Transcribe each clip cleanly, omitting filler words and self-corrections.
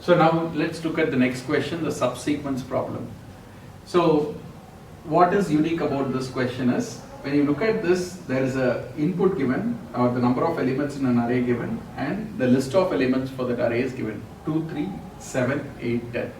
So now let's look at the next question, the subsequence problem. So what is unique about this question is, when you look at this, there is a input given, or the number of elements in an array given, and the list of elements for that array is given, 2, 3, 7, 8, 10.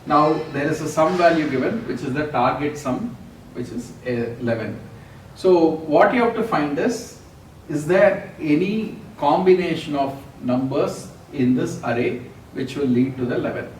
Now there is a sum value given, which is the target sum, which is 11. So what you have to find is there any combination of numbers in this array which will lead to the 11?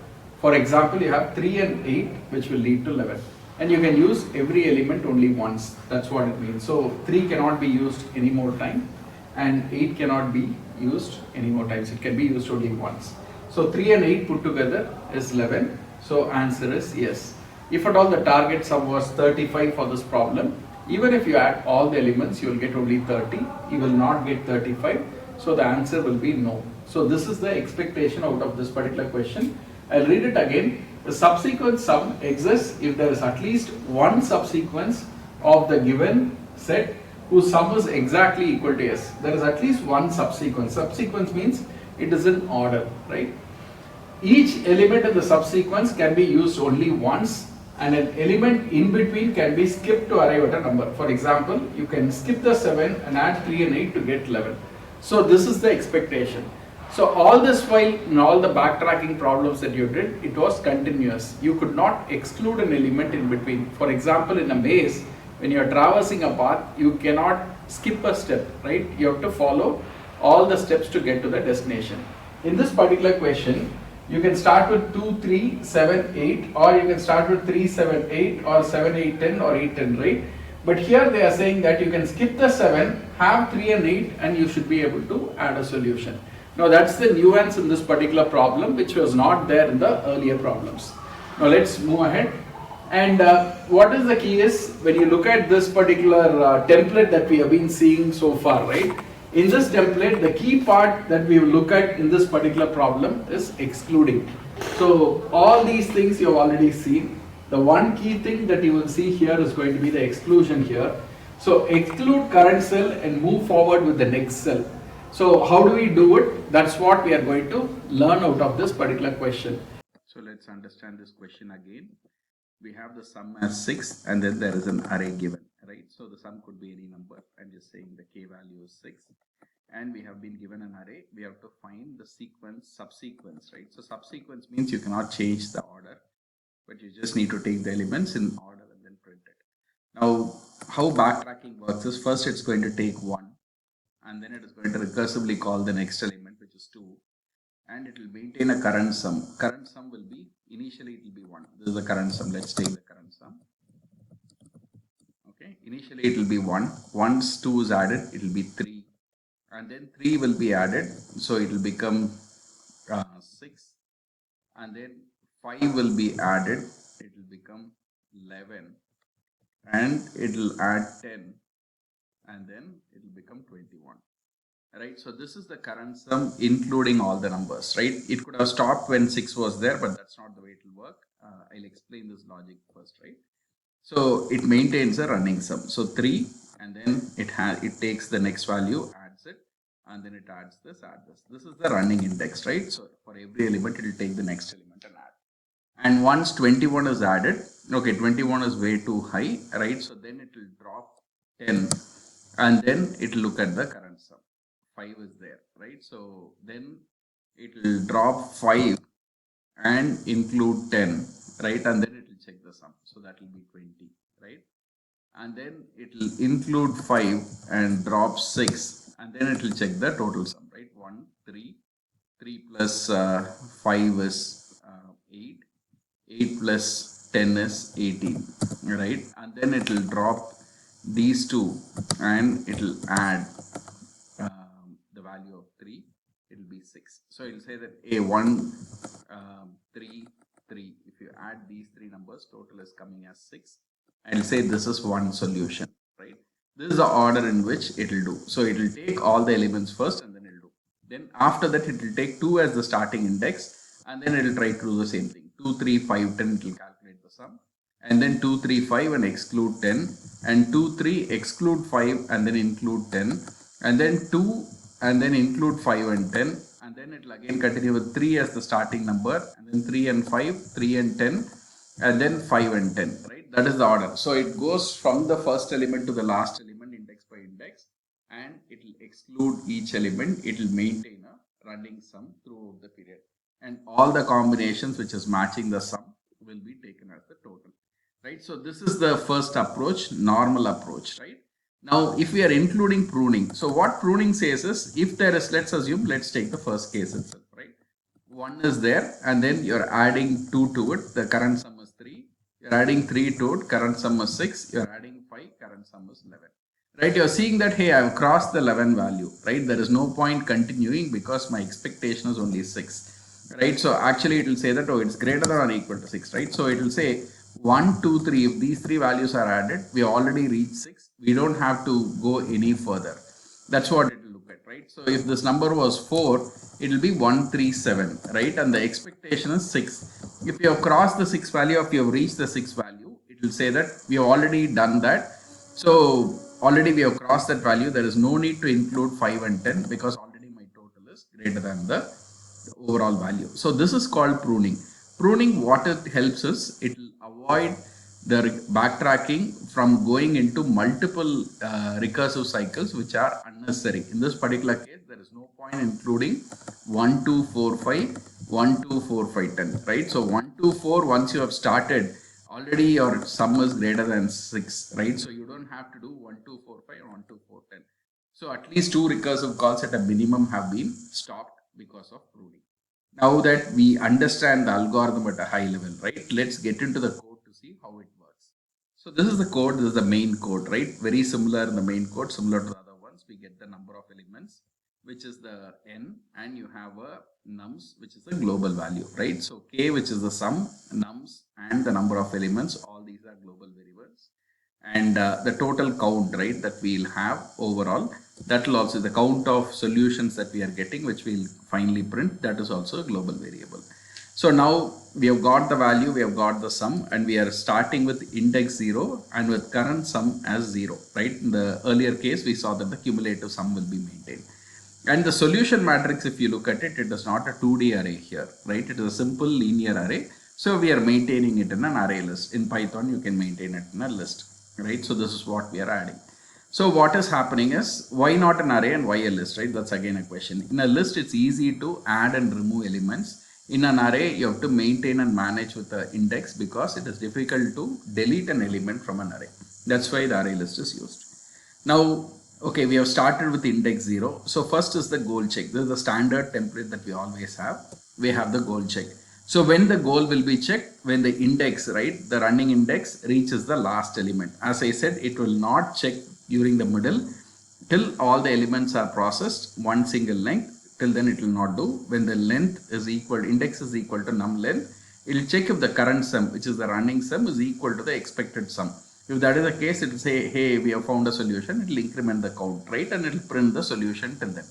For example, you have 3 and 8 which will lead to 11. And you can use every element only once. That's what it means. So 3 cannot be used any more time, and 8 cannot be used any more times. It can be used only once. So 3 and 8 put together is 11. So answer is yes. If at all the target sum was 35 for this problem, even if you add all the elements, you will get only 30. You will not get 35. So the answer will be no. So this is the expectation out of this particular question. I'll read it again. The subsequent sum exists if there is at least one subsequence of the given set whose sum is exactly equal to s. There is at least one subsequence. Subsequence means it is in order, right? Each element in the subsequence can be used only once, and an element in between can be skipped to arrive at a number. For example, you can skip the 7 and add 3 and 8 to get 11. So this is the expectation. So all this while in all the backtracking problems that you did, it was continuous. You could not exclude an element in between. For example, in a maze, when you are traversing a path, you cannot skip a step, right? You have to follow all the steps to get to the destination. In this particular question, you can start with 2, 3, 7, 8, or you can start with 3, 7, 8, or 7, 8, 10, or 8, 10, right? But here they are saying that you can skip the 7, have 3 and 8, and you should be able to add a solution. Now that's the nuance in this particular problem, which was not there in the earlier problems. Now let's move ahead. And what is the key is, when you look at this particular template that we have been seeing so far, right? In this template, the key part that we will look at in this particular problem is excluding. So all these things you have already seen. The one key thing that you will see here is going to be the exclusion here. So exclude current cell and move forward with the next cell. So how do we do it? That's what we are going to learn out of this particular question. So let's understand this question again. We have the sum as 6, and then there is an array given, right? So the sum could be any number. I'm just saying the k value is 6, and we have been given an array. We have to find the subsequence, right? So subsequence means you cannot change the order, but you just need to take the elements in order and then print it. Now, how backtracking works is, first it's going to take 1, and then it is going to recursively call the next element, which is 2, and it will maintain a current sum. Current sum will be, initially it will be 1. This is the current sum. Let's take the current sum. Okay, initially it will be 1. Once 2 is added, it will be 3, and then 3 will be added, so it will become 6, and then 5 will be added, it will become 11, and it will add 10, and then it will become 21, right? So this is the current sum including all the numbers, right? It could have stopped when 6 was there, but that's not the way it will work. I'll explain this logic first, right? So it maintains a running sum. So 3, and then it takes the next value, adds it, and then it adds this, add this. This is the running index, right? So for every element, it will take the next element and add. And once 21 is added, okay, 21 is way too high, right? So then it will drop 10, and then it will look at the current sum. 5 is there, right? So then it will drop 5 and include 10, right? And then it will check the sum. So that will be 20, right? And then it will include 5 and drop 6, and then it will check the total sum, right? 1, 3, 3 plus 5 is 8, 8 plus 10 is 18, right? And then it will drop these two, and it will add the value of 3, it will be 6. So it will say that A1, 3, 3. If you add these 3 numbers, total is coming as 6. I will say this is one solution, right? This is the order in which it will do. So it will take all the elements first, and then it will do. Then after that, it will take 2 as the starting index, and then it will try to do the same thing. 2, 3, 5, 10, it will calculate the sum. And then 2, 3, 5 and exclude 10. And 2, 3, exclude 5 and then include 10. And then 2 and then include 5 and 10. And then it will again continue with 3 as the starting number, and then 3 and 5, 3 and 10, and then 5 and 10, right? That is the order. So it goes from the first element to the last element, index by index, and it will exclude each element. It will maintain a running sum throughout the period, and all the combinations which is matching the sum will be taken as the total, right? So this is the first approach, normal approach, right? Now, if we are including pruning, so what pruning says is, if there is, let's take the first case itself, right? 1 is there, and then you're adding 2 to it, the current sum is 3. You're adding 3 to it, current sum is 6. You're adding 5, current sum is 11. Right, you're seeing that, hey, I've crossed the 11 value, right? There is no point continuing because my expectation is only 6, right? So actually it will say that, oh, it's greater than or equal to 6, right? So it will say 1, 2, 3, if these 3 values are added, we already reached 6. We don't have to go any further. That's what it will look at, right? So if this number was 4, it will be 137, right? And the expectation is 6. If you have crossed the 6 value, if you have reached the 6 value, it will say that we have already done that. So already we have crossed that value. There is no need to include 5 and 10 because already my total is greater than the overall value. So this is called pruning. Pruning, what it helps is, it will avoid the backtracking from going into multiple recursive cycles which are unnecessary. In this particular case, there is no point including 1, 2, 4, 5, 1, 2, 4, 5, 10, right? So 1, 2, 4, once you have started, already your sum is greater than 6, right? So you don't have to do 1, 2, 4, 5 and 1, 2, 4, 10. So at least 2 recursive calls at a minimum have been stopped because of pruning. Now that we understand the algorithm at a high level, right? Let's get into the code to see how it works. So this is the code, this is the main code, right? Very similar in the main code, similar to the other ones. We get the number of elements, which is the n, and you have a nums, which is the global value, right? So k, which is the sum, nums, and the number of elements, all these are global variables. And the total count, right, that we'll have overall, that will also, the count of solutions that we are getting, which we'll finally print, that is also a global variable. So now we have got the value, we have got the sum, and we are starting with index 0 and with current sum as 0, right? In the earlier case, we saw that the cumulative sum will be maintained. And the solution matrix, if you look at it, it is not a 2D array here, right? It is a simple linear array. So we are maintaining it in an array list. In Python, you can maintain it in a list, right? So this is what we are adding. So what is happening is, why not an array and why a list, right? That's again a question. In a list, it's easy to add and remove elements. In an array, you have to maintain and manage with the index because it is difficult to delete an element from an array. That's why the array list is used. Now, okay, we have started with index 0. So first is the goal check. This is the standard template that we always have. We have the goal check. So when the goal will be checked, when the index, right, the running index reaches the last element. As I said, it will not check during the middle till all the elements are processed, one single length. Till then it will not do. When the length is equal, index is equal to num length, it will check if the current sum, which is the running sum, is equal to the expected sum. If that is the case, it will say, hey, we have found a solution. It will increment the count, right? And it will print the solution till then.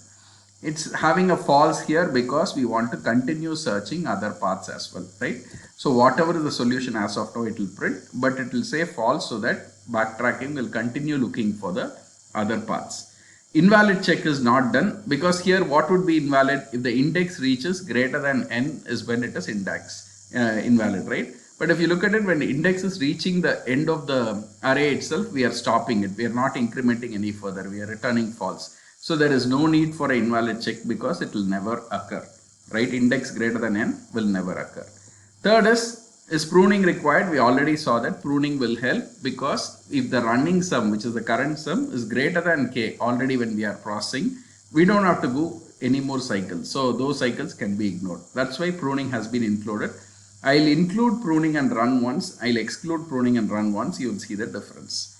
It's having a false here because we want to continue searching other paths as well, right? So whatever is the solution as of now, it will print, but it will say false so that backtracking will continue looking for the other paths. Invalid check is not done because here what would be invalid? If the index reaches greater than n is when it is invalid, right? But if you look at it, when the index is reaching the end of the array itself, we are stopping it. We are not incrementing any further. We are returning false. So there is no need for an invalid check because it will never occur, right? Index greater than n will never occur. Third is pruning required? We already saw that pruning will help because if the running sum, which is the current sum, is greater than k already when we are processing, we don't have to go any more cycles. So those cycles can be ignored. That's why pruning has been included. I'll include pruning and run once. I'll exclude pruning and run once. You will see the difference.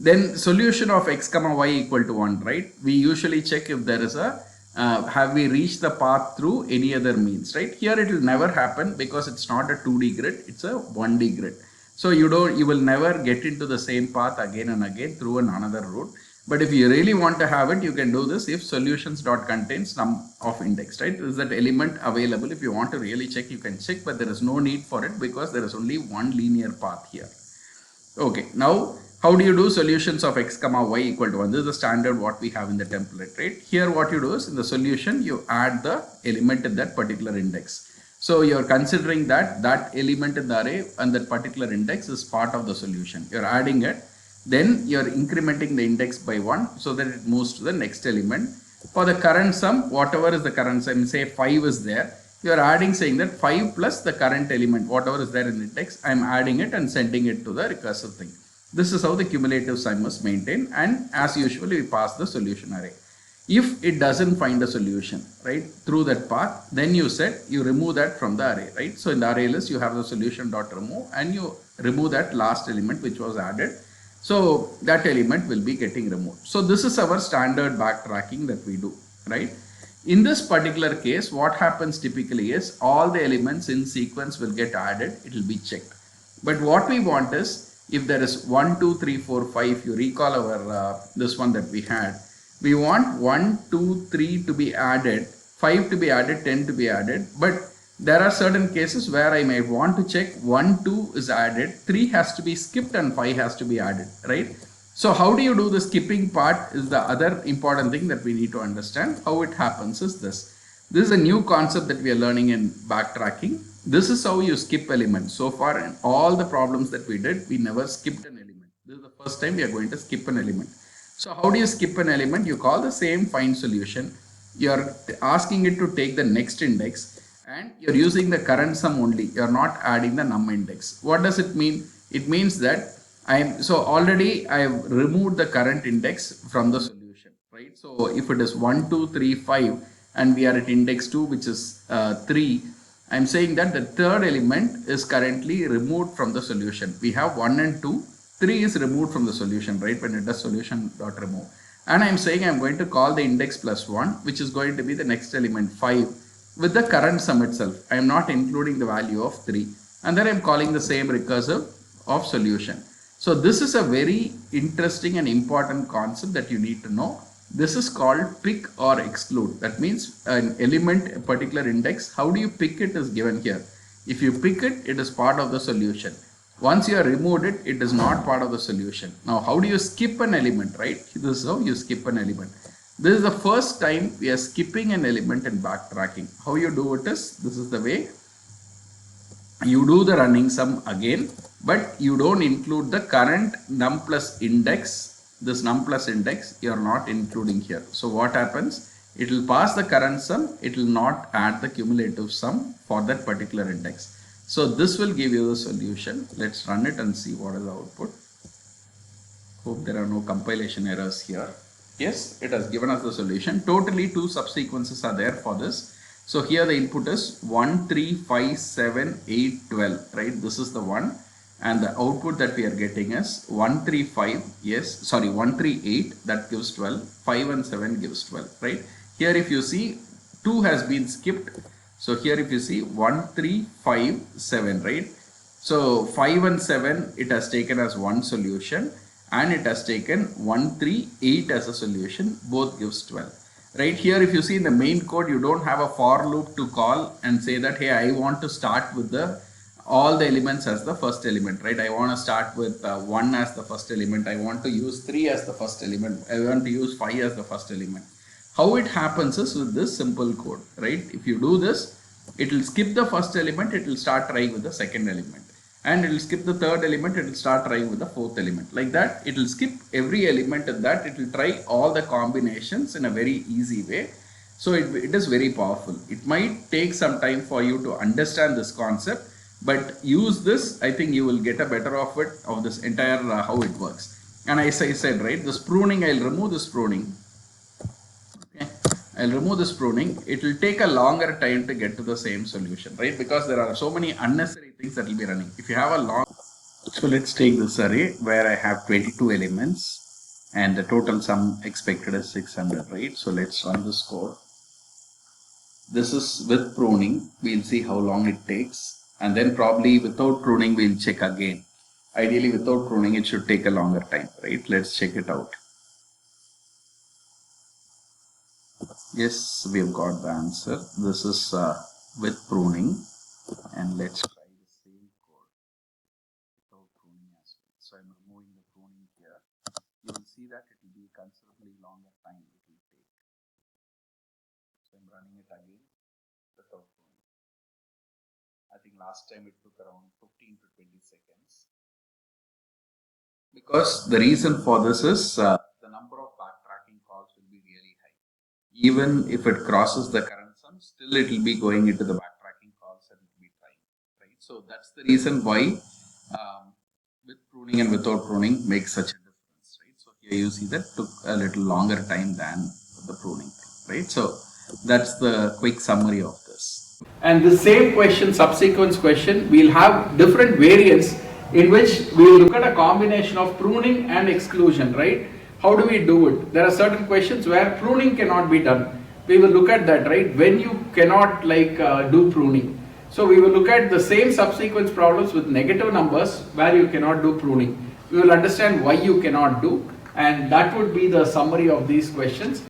Then solution of x comma y equal to 1, right? We usually check if there is a have we reached the path through any other means, right? Here it will never happen because it's not a 2D grid, it's a 1D grid. So you will never get into the same path again and again through another route. But if you really want to have it, you can do this if solutions dot contains sum of index, right? Is that element available? If you want to really check, you can check, but there is no need for it because there is only one linear path here. Okay, now How do you do solutions of x comma y equal to 1? This is the standard what we have in the template, right? Here what you do is in the solution you add the element in that particular index. So you're considering that that element in the array and that particular index is part of the solution. You're adding it, then you're incrementing the index by 1 so that it moves to the next element. For the current sum, whatever is the current sum, say 5 is there, you are adding saying that 5 plus the current element, whatever is there in the index, I am adding it and sending it to the recursive thing. This is how the cumulative sum is maintained, and as usual we pass the solution array. If it doesn't find a solution, right, through that path, then you said you remove that from the array, right? So in the array list you have the solution dot remove and you remove that last element which was added. So that element will be getting removed. So this is our standard backtracking that we do, right? In this particular case, what happens typically is all the elements in sequence will get added, it will be checked. But what we want is, if there is 1, 2, 3, 4, 5, you recall our this one that we had, we want 1, 2, 3 to be added, 5 to be added, 10 to be added, but there are certain cases where I may want to check 1, 2 is added, 3 has to be skipped and 5 has to be added, right? So how do you do the skipping part is the other important thing that we need to understand. How it happens is this. This is a new concept that we are learning in backtracking. This is how you skip elements. So far in all the problems that we did, we never skipped an element. This is the first time we are going to skip an element. So how do you skip an element? You call the same find solution. You are asking it to take the next index and you're using the current sum only. You're not adding the num index. What does it mean? It means that already I have removed the current index from the solution, right? So if it is 1, 2, 3, 5 and we are at index 2 which is 3, I'm saying that the third element is currently removed from the solution. We have 1 and 2, 3 is removed from the solution, right? When it does solution dot remove. And I'm saying I'm going to call the index plus 1 which is going to be the next element 5 with the current sum itself. I am not including the value of 3 and then I'm calling the same recursive of solution. So this is a very interesting and important concept that you need to know. This is called pick or exclude. That means an element, a particular index, how do you pick it is given here. If you pick it, it is part of the solution. Once you have removed it, it is not part of the solution. Now how do you skip an element, right? This is how you skip an element. This is the first time we are skipping an element in backtracking. How you do it is, this is the way. You do the running sum again, but you don't include the current num plus index. This num plus index you are not including here. So what happens? It will pass the current sum, it will not add the cumulative sum for that particular index. So this will give you the solution. Let's run it and see what is the output. Hope there are no compilation errors here. Yes, it has given us the solution. Totally 2 subsequences are there for this. So here the input is 1, 3, 5, 7, 8, 12, right? This is the one. And the output that we are getting is 1, 3, 5, yes, sorry, 1, 3, 8, that gives 12, 5 and 7 gives 12, right? Here if you see, 2 has been skipped. So here if you see 1, 3, 5, 7, right? So 5 and 7, it has taken as one solution and it has taken 1, 3, 8 as a solution, both gives 12. Right here, if you see in the main code, you don't have a for loop to call and say that, hey, I want to start with all the elements as the first element, right? I want to start with 1 as the first element. I want to use 3 as the first element. I want to use 5 as the first element. How it happens is with this simple code, right? If you do this, it will skip the first element. It will start trying with the second element. And it will skip the third element, it will start trying with the fourth element. Like that, it will skip every element in that, it will try all the combinations in a very easy way. So it is very powerful. It might take some time for you to understand this concept, but use this, I think you will get a better of it, of this entire how it works. And as I said, right, this pruning, I'll remove this pruning. I'll remove this pruning. It will take a longer time to get to the same solution, right? Because there are so many unnecessary things that will be running. If you have a long... So let's take this array where I have 22 elements and the total sum expected is 600, right? So let's run this code. This is with pruning. We'll see how long it takes. And then probably without pruning, we'll check again. Ideally, without pruning, it should take a longer time, right? Let's check it out. Yes, we have got the answer. This is with pruning, and let's try the same code without pruning as well. So I'm removing the pruning considerably longer time it will take. So I'm running it again without pruning. I think last time it took around 15 to 20 seconds. Because the reason for this is the number of backtracking calls will be really high. Even if it crosses the current sum, still it will be going into the backtracking calls and it will be trying, right? So that's the reason why with pruning and without pruning makes such a difference, right? So here you see that took a little longer time than the pruning time, right? So that's the quick summary of this. And the same question, subsequence question, we'll have different variants in which we'll look at a combination of pruning and exclusion, right? How do we do it? There are certain questions where pruning cannot be done. We will look at that, right? When you cannot do pruning. So we will look at the same subsequence problems with negative numbers where you cannot do pruning. We will understand why you cannot do, and that would be the summary of these questions.